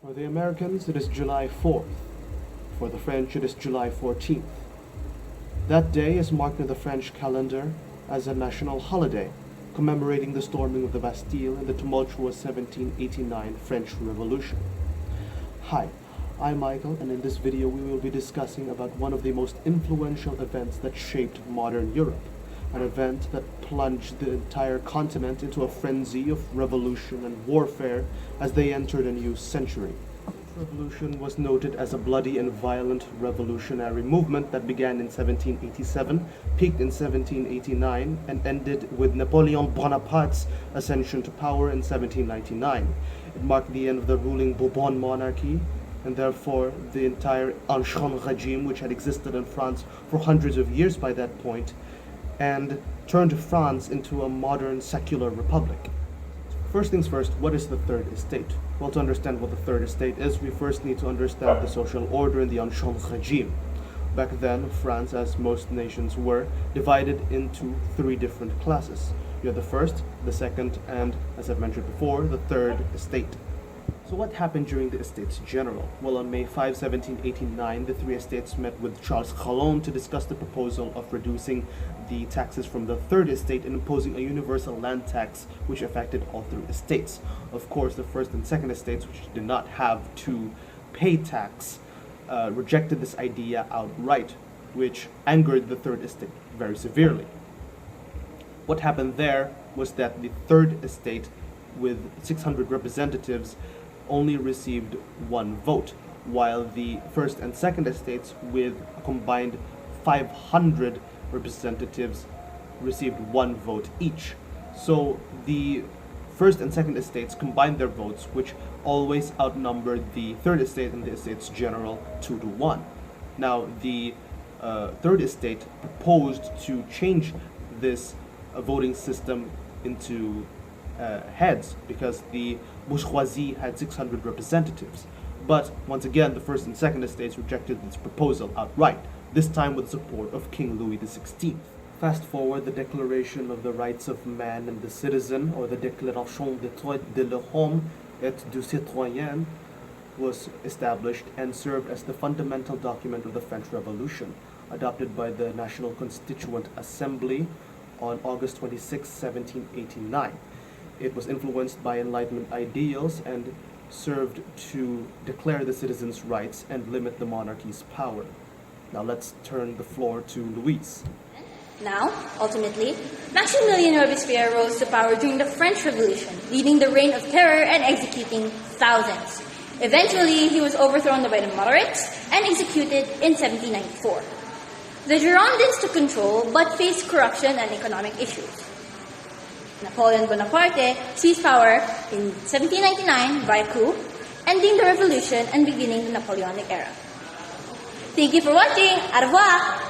For the Americans, it is July 4th. For the French, it is July 14th. That day is marked in the French calendar as a national holiday, commemorating the storming of the Bastille and the tumultuous 1789 French Revolution. Hi, I'm Michael, and in this video we will be discussing about one of the most influential events that shaped modern Europe, an event that plunged the entire continent into a frenzy of revolution and warfare as they entered a new century. The revolution was noted as a bloody and violent revolutionary movement that began in 1787, peaked in 1789, and ended with Napoleon Bonaparte's ascension to power in 1799. It marked the end of the ruling Bourbon monarchy, and therefore the entire Ancien regime, which had existed in France for hundreds of years by that point, and turned France into a modern secular republic. First things first, what is the Third Estate? Well, to understand what the Third Estate is, we first need to understand the social order in the Ancien regime. Back then, France, as most nations were, divided into three different classes. You had the first, the second, and, as I've mentioned before, the Third Estate. So what happened during the Estates General? Well, on May 5, 1789, the three estates met with Charles Calonne to discuss the proposal of reducing the taxes from the Third Estate and imposing a universal land tax which affected all three estates. Of course, the First and Second Estates, which did not have to pay tax, rejected this idea outright, which angered the Third Estate very severely. What happened there was that the Third Estate, with 600 representatives, only received one vote, while the First and Second Estates, with a combined 500 representatives, received one vote each. So the First and Second Estates combined their votes, which always outnumbered the Third Estate and the Estates General 2-1. Now, the Third Estate proposed to change this voting system into heads, because the bourgeoisie had 600 representatives. But once again, the First and Second Estates rejected this proposal outright, this time with the support of King Louis XVI. Fast forward, the Declaration of the Rights of Man and the Citizen, or the Déclaration des droits de l'homme et du citoyen, was established and served as the fundamental document of the French Revolution, adopted by the National Constituent Assembly on August 26, 1789. It was influenced by Enlightenment ideals and served to declare the citizens' rights and limit the monarchy's power. Now let's turn the floor to Louise. Now, ultimately, Maximilien Robespierre rose to power during the French Revolution, leading the reign of terror and executing thousands. Eventually, he was overthrown by the moderates and executed in 1794. The Girondins took control but faced corruption and economic issues. Napoleon Bonaparte seized power in 1799 via coup, ending the revolution and beginning the Napoleonic era. Thank you for watching. Au revoir!